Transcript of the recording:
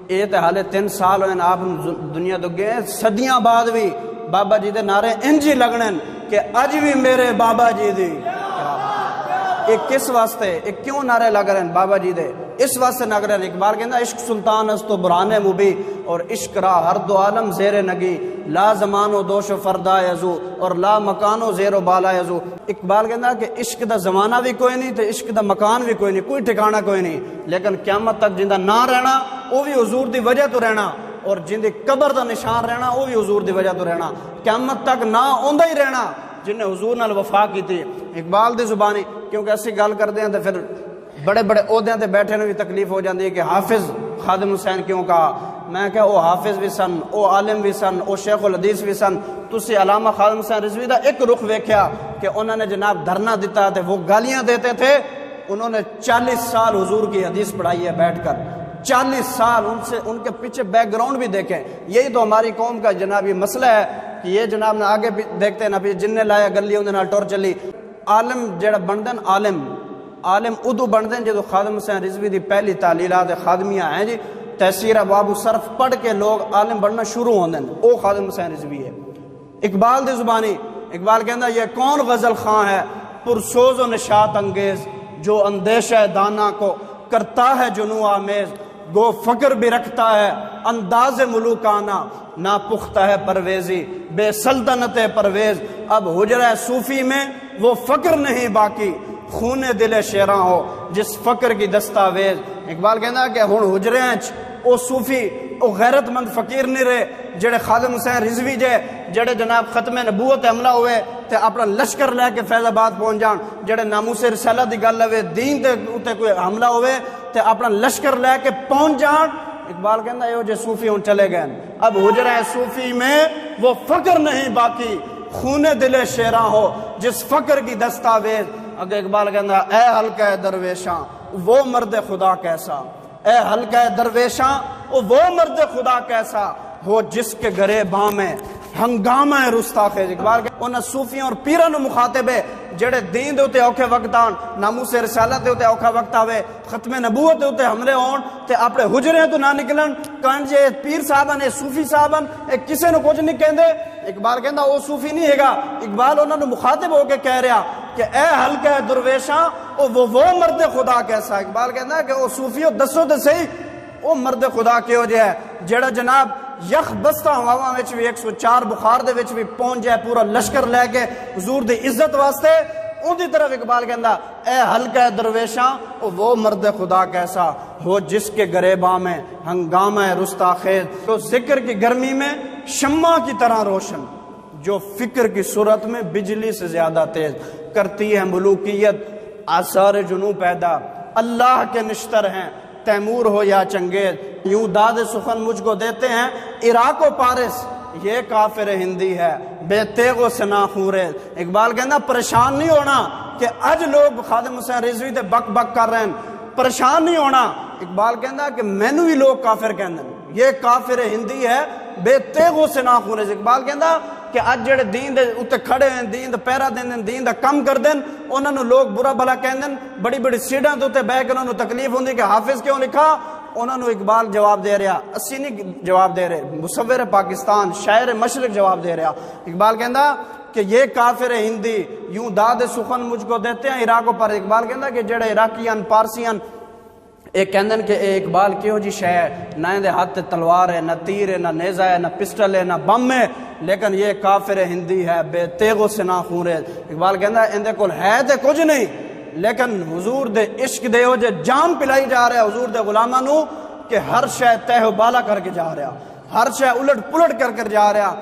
یہ تو حالے 3 سال ہوئے آپ دنیا تو گئے، صدیاں بعد بھی بابا جی دے نعرے انج ہی لگنے کہ اج بھی میرے بابا جی دی۔ یہ کس واسطے، یہ کیوں نعرے لگ رہے ہیں بابا جی دے؟ اس واسطے لگ رہے ہیں، اقبال کہندا عشق سلطان است و برہان مبی، اور عشق را ہر دو عالم زیر نگی، لا زمان و دوش و فردا یزو اور لا مکان و زیر و بالا یزو۔ اقبال کہندا کہ عشق دا زمانہ بھی کوئی نہیں تے عشق دا مکان بھی کوئی نہیں، کوئی ٹھکانہ کوئی نہیں، لیکن قیامت تک جندا نہ رہنا وہ بھی حضور دی وجہ تو رہنا، اور جن دی قبر دا نشان رہنا وہ بھی حضور دی وجہ تو رہنا، قیامت تک نہ اوندا ہی رہنا جن نے حضور نال وفا کی تھی۔ اقبال دی زبانی کیونکہ اسی گل کردے ہیں تو پھر بڑے بڑے عہدیاں تے بیٹھے نے بھی تکلیف ہو جاتی ہے کہ حافظ خادم حسین کیوں کہا؟ میں کہ او حافظ بھی سن، او عالم بھی سن، او شیخ الحدیث بھی سن۔ تسی علامہ خادم حسین رضوی دا ایک رخ ویکھیا کہ انہوں نے جناب دھرنا دیتا تھے، وہ گالیاں دیتے تھے، انہوں نے 40 سال حضور کی حدیث پڑھائی ہے بیٹھ کر، 40 سال ان کے پیچھے بیک گراؤنڈ بھی دیکھیں۔ یہی تو ہماری قوم کا جناب یہ مسئلہ ہے کہ یہ جناب نہ آگے دیکھتے نہ پیچھے، جن نے لایا گلی انہوں نے ٹور چلی۔ عالم جڑا بندن عالم ادو بندن جدو خادم حسین رضوی دی پہلی تعلیلات خادمیاں ہیں جی، تحسیر ابواب الصرف پڑھ کے لوگ عالم بننا شروع ہوندے ہیں، او خادم حسین رضوی ہے۔ اقبال دی زبانی اقبال کہندا یہ کون غزل خواں ہے پرسوز و نشاط انگیز، جو اندیشہ دانا کو کرتا ہے جنوں آمیز، گو فکر بھی رکھتا ہے انداز ملوکانہ، نہ پختہ ہے پرویزی بے سلطنت پرویز، اب حجرہ صوفی میں وہ فکر نہیں باقی، خون دل شیراں ہو جس فکر کی دستاویز۔ اقبال کہنا کہ ہن حجرے او صوفی او غیرت مند فقیر نہیں رہے جڑے خادم حسین رضوی جڑے جناب ختم نبوت حملہ ہوئے تے اپنا لشکر لے کے فیض آباد پہنچ جان، جڑے ناموس رسالت دی گل ہوئے، دین دے اوتے کوئی حملہ ہوئے تے اپنا لشکر لے کے پہنچ جان۔ اقبال کہندا یہ جو صوفی ہن چلے گئے، اب حجرہ صوفی میں وہ فکر نہیں باقی، خون دل شیراں ہو جس فکر کی دستاویز۔ اگر اقبال کہندا اے حلقہ درویشاں وہ مرد خدا کیسا، اے حلقہ درویشاں وہ مرد خدا کیسا، ہو جس کے گرے باں میں ہنگامہ رستاخیز۔ اقبال انہاں صوفیاں اور پیراں نو مخاطب ہے جڑے دین دے اوتے اوکھے وقت آن، ناموس رسالت دے اوتے اوکھا وقت آوے، ختم نبوت دے اوتے حملے ہون تے اپنے حجرے تو نہ نکلن، کہن جے پیر صاحبان اے صوفی صاحبان اے کسے نو کچھ نہیں کہندے۔ اقبال کہندا او صوفی نہیں ہے گا، اقبال انہاں نو مخاطب ہو کے کہہ رہا کہ اے حلقہ درویشاں وہ مرد خدا کیسا۔ اقبال کہندا کہ او صوفیو دسو تے صحیح او مرد خدا کیو جے ہے جڑا جناب یخ بستہ ہواواں وچ بھی 104 بخار دے وچ بھی پہنچ جائے پورا لشکر لے کے حضور دی عزت واسطے، ان دی طرف اقبال کہندا اے حلقہ درویشاں وہ مرد خدا کیسا، ہو جس کے گریباں میں ہنگامہ رستاخیز، تو ذکر کی گرمی میں شمع کی طرح روشن، جو فکر کی صورت میں بجلی سے زیادہ تیز، کرتی ہے ملوکیت آثار جنوں پیدا، اللہ کے نشتر ہیں تیمور ہو یا چنگیز، یوں داد سخن مجھ کو دیتے ہیں عراق و پارس، یہ کافر ہندی ہے بے تیغ و سنا خوریز۔ اقبال کہنا پریشان نہیں ہونا کہ اج لوگ خادم حسین رضوی تے بک بک کر رہے ہیں، پریشان نہیں ہونا۔ اقبال کہنا کہ مینوں بھی لوگ کافر کہندے ہیں، یہ کافر ہندی ہے بے تیغ و سنا خوریز۔ اقبال کہندا کہ اج جڑے دین دے اوتے کھڑے ہیں، دین دا پہرا دیندے، دین دا کم کردے، انہاں نو لوگ برا بھلا کہندے، بڑی بڑی سیڑھاں تے بیٹھ کے انہاں نو تکلیف ہوندی کہ حافظ کیوں لکھا؟ انہوں نے اقبال جواب دے رہا، اسی نہیں جواب دے رہے، مصور پاکستان شاعر مشرق جواب دے رہا۔ اقبال کہندا کہ یہ کافر ہندی یوں داد سخن مجھ کو دیتے ہیں عراق پر۔ اقبال کہندا کہ جڑے عراقیان پارسیان ایک کہندن کہ اے اقبال کیوں جی شے ہے، نہ دے ہاتھ تلوار ہے، نہ تیر ہے، نہ نیزہ ہے، نہ پسٹل ہے، نہ بم ہے، لیکن یہ کافر ہندی ہے بے تیغ و سنا خوریز۔ اقبال کہندا اندے کول ہے تے کچھ نہیں، لیکن حضور دے عشق دے ہو جے جان پلائی جا رہا ہے حضور دے غلاماں نو کہ ہر شے تہ و بالا کر کے جا رہا، ہر شے الٹ پلٹ کر جا رہا۔